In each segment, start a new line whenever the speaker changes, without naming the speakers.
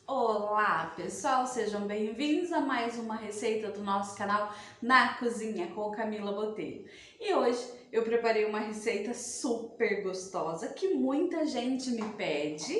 Olá pessoal, sejam bem-vindos a mais uma receita do nosso canal Na Cozinha com Camila Botelho. E hoje eu preparei uma receita super gostosa que muita gente me pede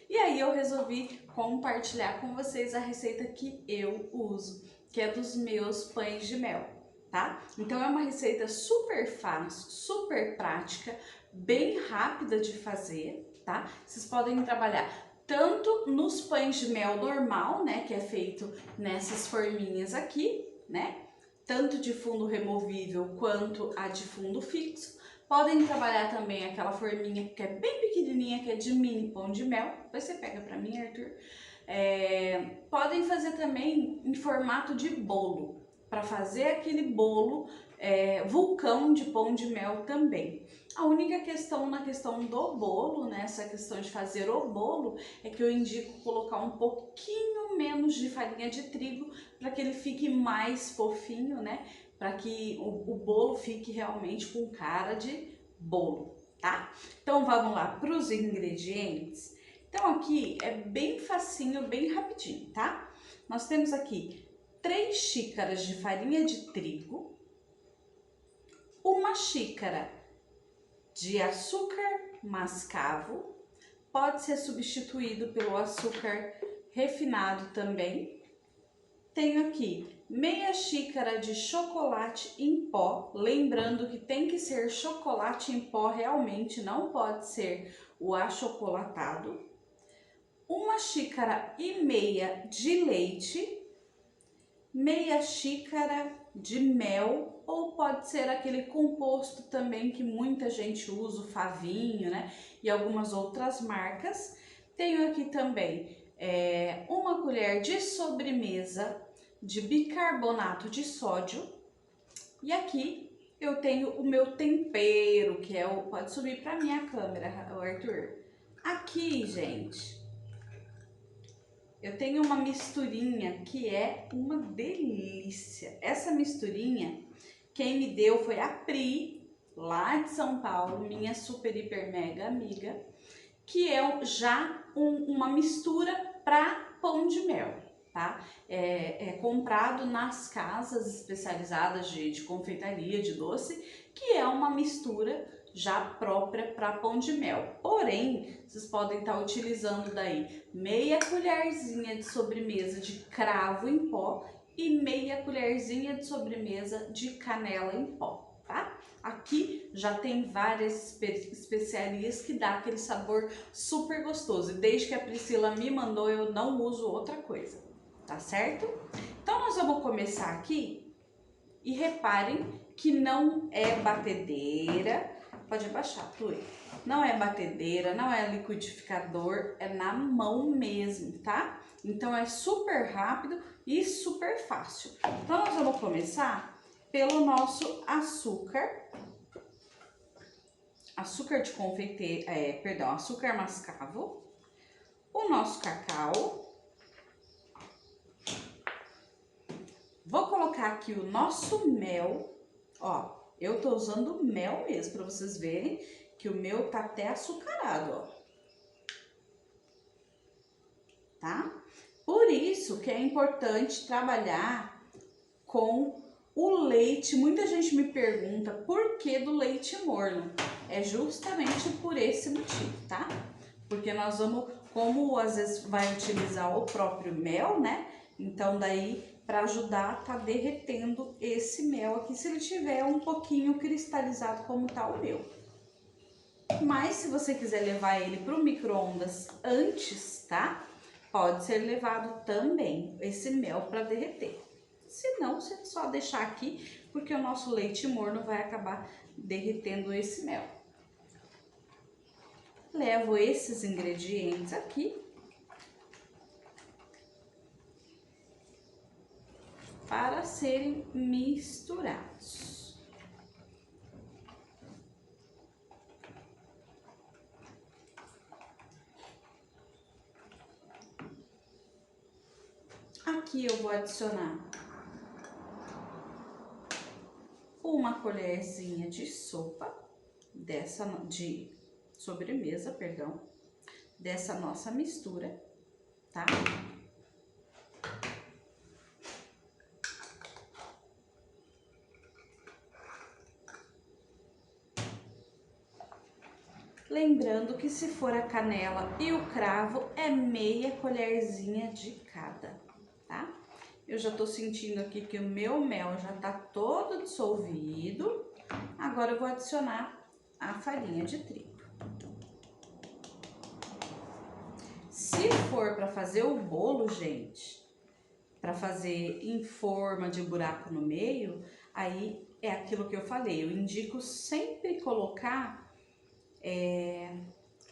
e aí eu resolvi compartilhar com vocês a receita que eu uso, que é dos meus pães de mel, tá? Então é uma receita super fácil, super prática, bem rápida de fazer, tá? Vocês podem trabalhar tanto nos pães de mel normal, né, que é feito nessas forminhas aqui, né, tanto de fundo removível quanto a de fundo fixo. Podem trabalhar também aquela forminha que é bem pequenininha, que é de mini pão de mel. Depois você pega pra mim, Arthur. Podem fazer também em formato de bolo, para fazer aquele bolo vulcão de pão de mel também. A única questão na questão do bolo, né, essa questão de fazer o bolo, é que eu indico colocar um pouquinho menos de farinha de trigo para que ele fique mais fofinho, né, para que o bolo fique realmente com cara de bolo, tá? Então vamos lá para os ingredientes. Então aqui é bem facinho, bem rapidinho, tá? Nós temos aqui 3 xícaras de farinha de trigo, 1 xícara de açúcar mascavo, pode ser substituído pelo açúcar refinado também. Tenho aqui meia xícara de chocolate em pó, lembrando que tem que ser chocolate em pó realmente, não pode ser o achocolatado. 1 xícara e meia de leite, meia xícara de mel, ou pode ser aquele composto também que muita gente usa, o Favinho, né? E algumas outras marcas. Tenho aqui também 1 colher de sobremesa de bicarbonato de sódio. E aqui eu tenho o meu tempero, que é o... Pode subir para minha câmera, Arthur. Aqui, gente, eu tenho uma misturinha que é uma delícia. Essa misturinha, quem me deu foi a Pri, lá de São Paulo, minha super, hiper, mega amiga, que é já uma mistura para pão de mel, tá? É comprado nas casas especializadas de confeitaria, de doce, que é uma mistura já própria para pão de mel. Porém, vocês podem estar utilizando daí meia colherzinha de sobremesa de cravo em pó e meia colherzinha de sobremesa de canela em pó, tá? Aqui já tem várias especiarias que dá aquele sabor super gostoso. E desde que a Priscila me mandou, eu não uso outra coisa, tá certo? Então nós vamos começar aqui e reparem que não é batedeira. Pode abaixar, Tui. Não é batedeira, não é liquidificador, é na mão mesmo, tá? Então é super rápido e super fácil. Então nós vamos começar pelo nosso açúcar de confeiteiro, perdão, açúcar mascavo, o nosso cacau. Vou colocar aqui o nosso mel, ó, eu tô usando mel mesmo, para vocês verem que o meu tá até açucarado, ó. Tá? Por isso que é importante trabalhar com o leite. Muita gente me pergunta por que do leite morno. É justamente por esse motivo, tá? Porque nós vamos, como às vezes vai utilizar o próprio mel, né? Então daí, para ajudar, tá derretendo esse mel aqui, se ele tiver um pouquinho cristalizado como tá o meu. Mas se você quiser levar ele pro micro-ondas antes, tá? Pode ser levado também esse mel para derreter. Se não, você só deixar aqui, porque o nosso leite morno vai acabar derretendo esse mel. Levo esses ingredientes aqui para serem misturados. Aqui eu vou adicionar 1 colherzinha de sopa de sobremesa, perdão, dessa nossa mistura, tá? Lembrando que se for a canela e o cravo, é meia colherzinha de cada, tá? Eu já tô sentindo aqui que o meu mel já tá todo dissolvido. Agora eu vou adicionar a farinha de trigo. Se for para fazer o bolo, gente, para fazer em forma de buraco no meio, aí é aquilo que eu falei. Eu indico sempre colocar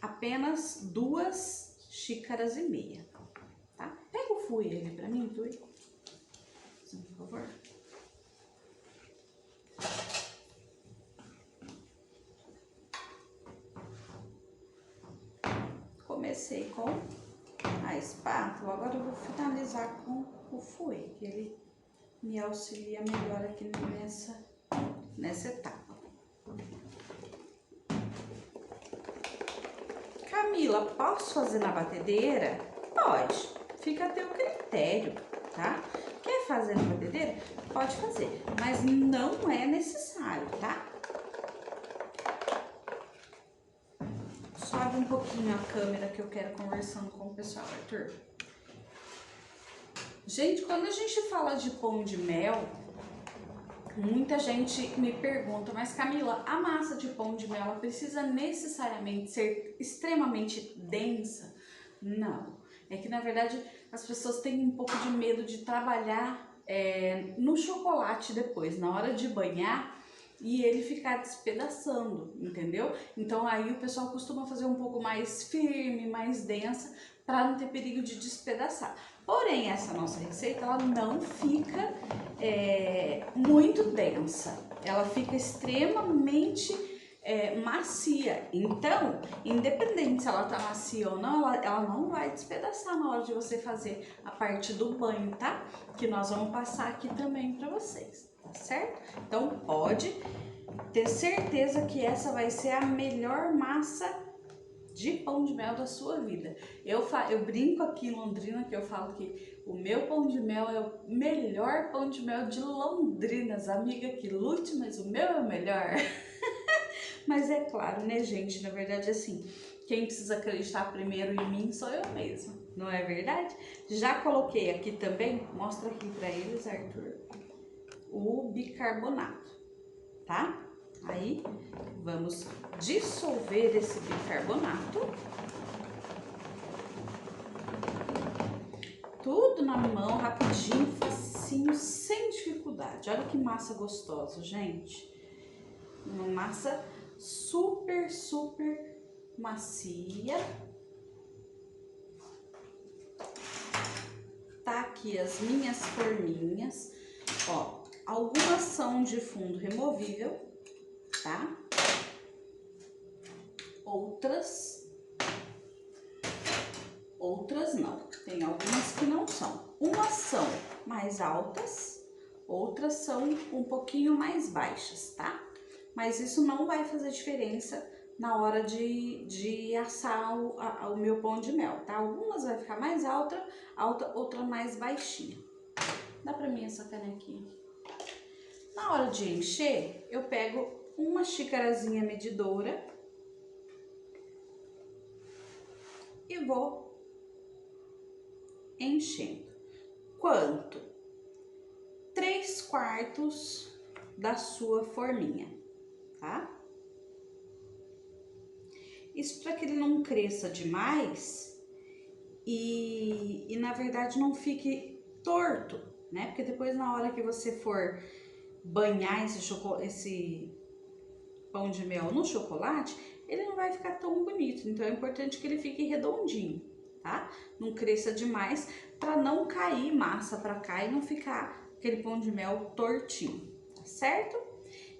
apenas 2,5 xícaras, tá? Pega o fouet ali pra mim, Tui, por favor. Comecei com a espátula, agora eu vou finalizar com o fouet, que ele me auxilia melhor aqui nessa etapa. Camila, posso fazer na batedeira? Pode, fica a teu critério, tá? Quer fazer na batedeira? Pode fazer, mas não é necessário, tá? Sobe um pouquinho a câmera que eu quero conversando com o pessoal, Arthur. Gente, quando a gente fala de pão de mel, muita gente me pergunta, mas Camila, a massa de pão de mel ela precisa necessariamente ser extremamente densa? Não, é que na verdade as pessoas têm um pouco de medo de trabalhar no chocolate depois, na hora de banhar, e ele ficar despedaçando, entendeu? Então aí o pessoal costuma fazer um pouco mais firme, mais densa, para não ter perigo de despedaçar. Porém, essa nossa receita, ela não fica muito densa, ela fica extremamente macia. Então, independente se ela tá macia ou não, ela não vai despedaçar na hora de você fazer a parte do banho, tá? Que nós vamos passar aqui também para vocês, tá certo? Então, pode ter certeza que essa vai ser a melhor massa de pão de mel da sua vida. Eu brinco aqui em Londrina que eu falo que o meu pão de mel é o melhor pão de mel de Londrina. As amigas que lute, mas o meu é o melhor. Mas é claro, né, gente? Na verdade, assim, quem precisa acreditar primeiro em mim sou eu mesma, não é verdade? Já coloquei aqui também, mostra aqui pra eles, Arthur, o bicarbonato, tá? Aí, vamos dissolver esse bicarbonato. Tudo na mão, rapidinho, facinho, sem dificuldade. Olha que massa gostosa, gente. Uma massa super, super macia. Tá aqui as minhas forminhas. Ó, algumas são de fundo removível, tá? Outras não. Tem algumas que não são. Umas são mais altas, outras são um pouquinho mais baixas, tá? Mas isso não vai fazer diferença na hora de assar o meu pão de mel, tá? Algumas vai ficar mais alta, outra mais baixinha. Dá pra mim essa canequinha. Na hora de encher, eu pego uma xicarazinha medidora e vou enchendo. Quanto? 3/4 da sua forminha, tá? Isso para que ele não cresça demais e na verdade não fique torto, né? Porque depois na hora que você for banhar esse pão de mel no chocolate, ele não vai ficar tão bonito. Então é importante que ele fique redondinho, tá? Não cresça demais para não cair massa para cá e não ficar aquele pão de mel tortinho, tá certo?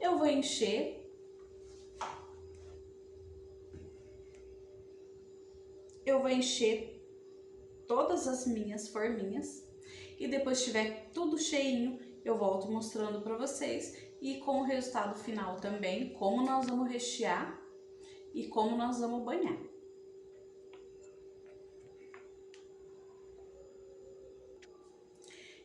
Eu vou encher todas as minhas forminhas e depois que tiver tudo cheinho, eu volto mostrando para vocês e com o resultado final também, como nós vamos rechear e como nós vamos banhar.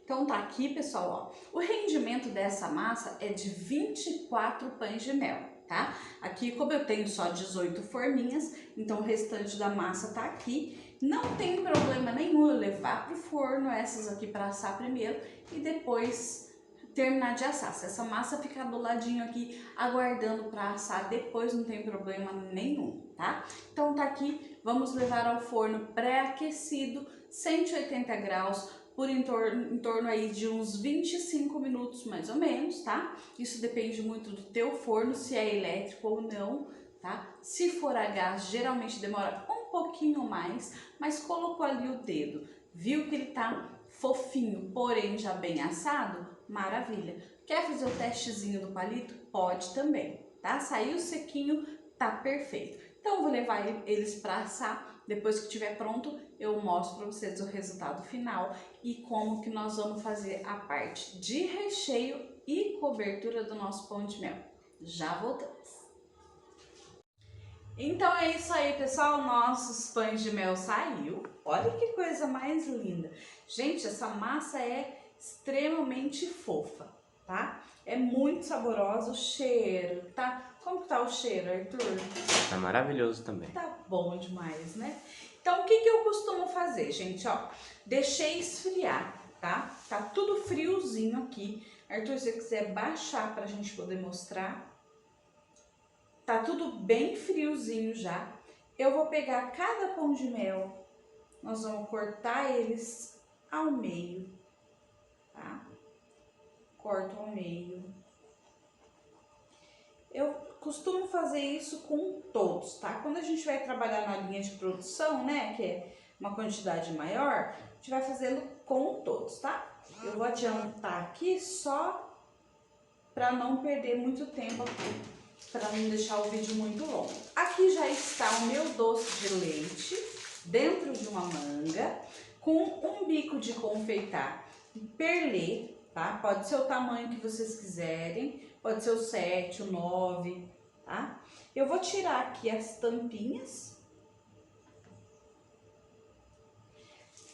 Então tá aqui, pessoal, ó, o rendimento dessa massa é de 24 pães de mel, tá? Aqui, como eu tenho só 18 forminhas, então o restante da massa tá aqui. Não tem problema nenhum eu levar pro forno essas aqui para assar primeiro e depois terminar de assar. Se essa massa ficar do ladinho aqui aguardando para assar depois, não tem problema nenhum, tá? Então tá aqui, vamos levar ao forno pré-aquecido, 180 graus, por em torno aí de uns 25 minutos mais ou menos, tá? Isso depende muito do teu forno, se é elétrico ou não, tá? Se for a gás, geralmente demora um pouquinho mais, mas colocou ali o dedo, viu que ele tá fofinho, porém já bem assado, maravilha. Quer fazer o testezinho do palito? Pode também, tá? Saiu sequinho, tá perfeito. Então eu vou levar eles para assar, depois que estiver pronto eu mostro para vocês o resultado final e como que nós vamos fazer a parte de recheio e cobertura do nosso pão de mel. Já voltamos. Então é isso aí, pessoal, nossos pães de mel saiu. Olha que coisa mais linda. Gente, essa massa é extremamente fofa, tá? É muito saborosa, o cheiro, tá? Como que tá o cheiro, Arthur?
Tá maravilhoso também.
Tá bom demais, né? Então, o que que eu costumo fazer, gente? Ó, deixei esfriar, tá? Tá tudo friozinho aqui. Arthur, se você quiser baixar pra gente poder mostrar. Tá tudo bem friozinho já. Eu vou pegar cada pão de mel, nós vamos cortar eles ao meio, tá? Corto ao meio. Eu costumo fazer isso com todos, tá? Quando a gente vai trabalhar na linha de produção, né, que é uma quantidade maior, a gente vai fazendo com todos, tá? Eu vou adiantar aqui só para não perder muito tempo aqui, para não deixar o vídeo muito longo. Aqui já está o meu doce de leite dentro de uma manga com um bico de confeitar perlê, tá? Pode ser o tamanho que vocês quiserem, pode ser o 7, o 9, tá? Eu vou tirar aqui as tampinhas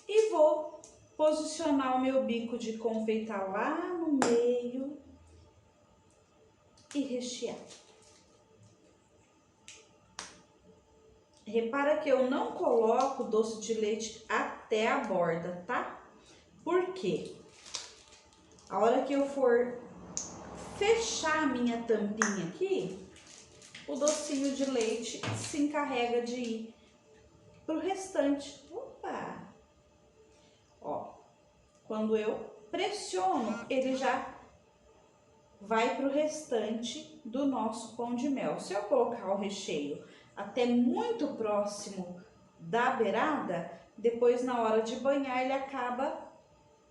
e vou posicionar o meu bico de confeitar lá no meio e rechear. Repara que eu não coloco doce de leite até a borda, tá? Por quê? A hora que eu for fechar a minha tampinha aqui, o docinho de leite se encarrega de ir pro restante. Opa! Ó, quando eu pressiono, ele já vai pro restante do nosso pão de mel. Se eu colocar o recheio até muito próximo da beirada, depois na hora de banhar ele acaba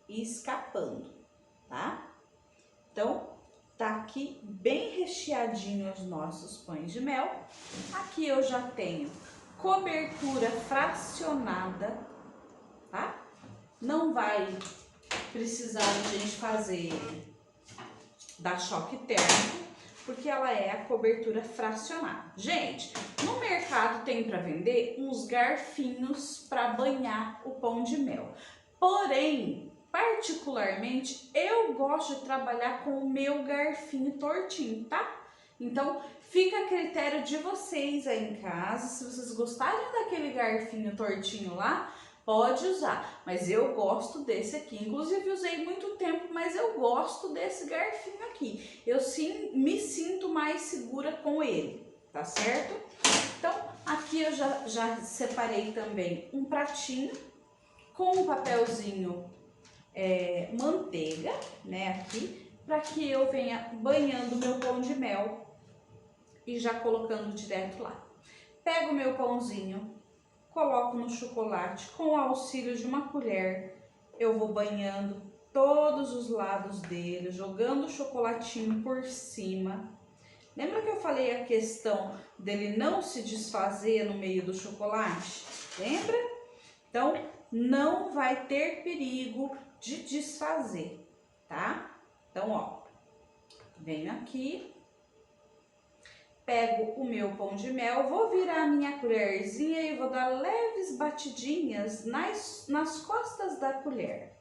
escapando, tá? Então, tá aqui bem recheadinho os nossos pães de mel. Aqui eu já tenho cobertura fracionada, tá? Não vai precisar a gente fazer da choque térmico, porque ela é a cobertura fracionada. Gente, no mercado tem para vender uns garfinhos para banhar o pão de mel. Porém, particularmente, eu gosto de trabalhar com o meu garfinho tortinho, tá? Então, fica a critério de vocês aí em casa. Se vocês gostarem daquele garfinho tortinho lá, pode usar, mas eu gosto desse aqui. Inclusive usei muito tempo, mas eu gosto desse garfinho aqui. Eu sim me sinto mais segura com ele, tá certo? Então aqui eu já separei também um pratinho com um papelzinho manteiga, né, aqui, para que eu venha banhando meu pão de mel e já colocando direto lá. Pego o meu pãozinho, coloco no chocolate com o auxílio de uma colher, eu vou banhando todos os lados dele, jogando o chocolatinho por cima. Lembra que eu falei a questão dele não se desfazer no meio do chocolate? Lembra? Então, não vai ter perigo de desfazer, tá? Então, ó, venho aqui, pego o meu pão de mel, vou virar a minha colherzinha e vou dar leves batidinhas nas costas da colher.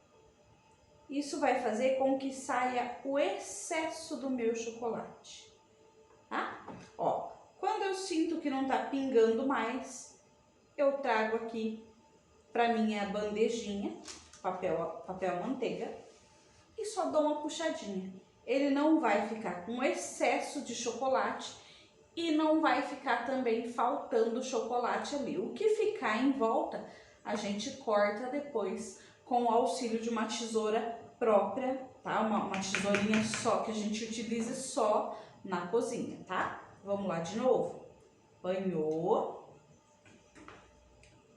Isso vai fazer com que saia o excesso do meu chocolate. tá? Ó, quando eu sinto que não tá pingando mais, eu trago aqui pra minha bandejinha, papel manteiga, e só dou uma puxadinha. Ele não vai ficar com excesso de chocolate e não vai ficar também faltando chocolate ali. O que ficar em volta, a gente corta depois com o auxílio de uma tesoura própria, tá? Uma tesourinha só que a gente utiliza só na cozinha, tá? Vamos lá de novo. Banhou.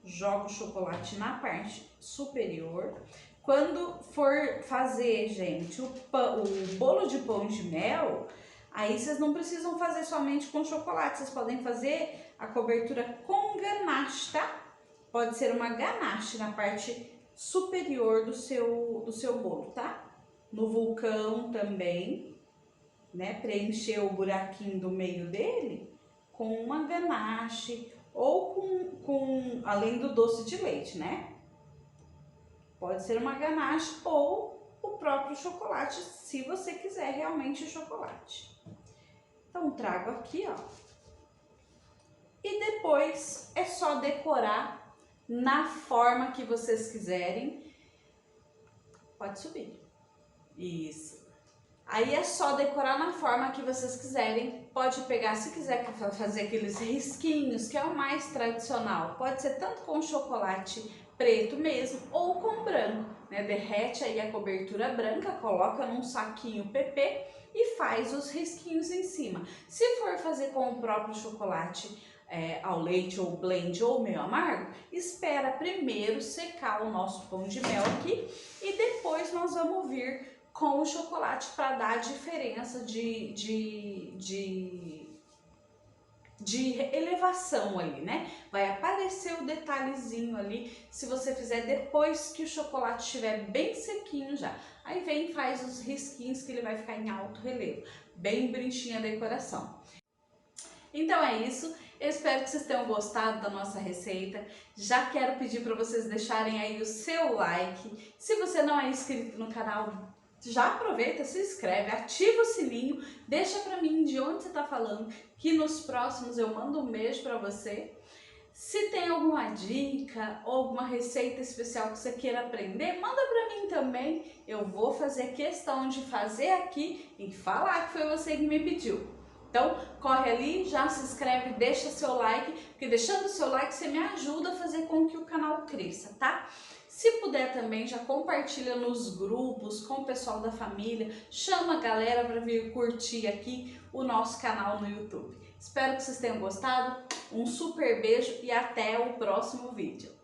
Joga o chocolate na parte superior. Quando for fazer, gente, o bolo de pão de mel, aí vocês não precisam fazer somente com chocolate, vocês podem fazer a cobertura com ganache, tá? Pode ser uma ganache na parte superior do seu bolo, tá? No vulcão também, né? Preencher o buraquinho do meio dele com uma ganache ou além do doce de leite, né? Pode ser uma ganache ou o próprio chocolate, se você quiser realmente chocolate. Então, trago aqui, ó. E depois é só decorar na forma que vocês quiserem. Pode subir. Isso. Aí é só decorar na forma que vocês quiserem. Pode pegar, se quiser fazer aqueles risquinhos, que é o mais tradicional. Pode ser tanto com chocolate preto mesmo ou com branco, né? Derrete aí a cobertura branca, coloca num saquinho PP e faz os risquinhos em cima. Se for fazer com o próprio chocolate ao leite ou blend ou meio amargo, espera primeiro secar o nosso pão de mel aqui e depois nós vamos vir com o chocolate para dar a diferença de elevação ali, né? Vai aparecer o detalhezinho ali se você fizer depois que o chocolate estiver bem sequinho já. Aí vem e faz os risquinhos que ele vai ficar em alto relevo, bem bonitinha a decoração. Então é isso, eu espero que vocês tenham gostado da nossa receita. Já quero pedir para vocês deixarem aí o seu like. Se você não é inscrito no canal, já aproveita, se inscreve, ativa o sininho, deixa pra mim de onde você tá falando, que nos próximos eu mando um beijo pra você. Se tem alguma dica ou alguma receita especial que você queira aprender, manda pra mim também. Eu vou fazer questão de fazer aqui e falar que foi você que me pediu. Então, corre ali, já se inscreve, deixa seu like, porque deixando seu like você me ajuda a fazer com que o canal cresça, tá? Se puder também, já compartilha nos grupos, com o pessoal da família, chama a galera para vir curtir aqui o nosso canal no YouTube. Espero que vocês tenham gostado, um super beijo e até o próximo vídeo.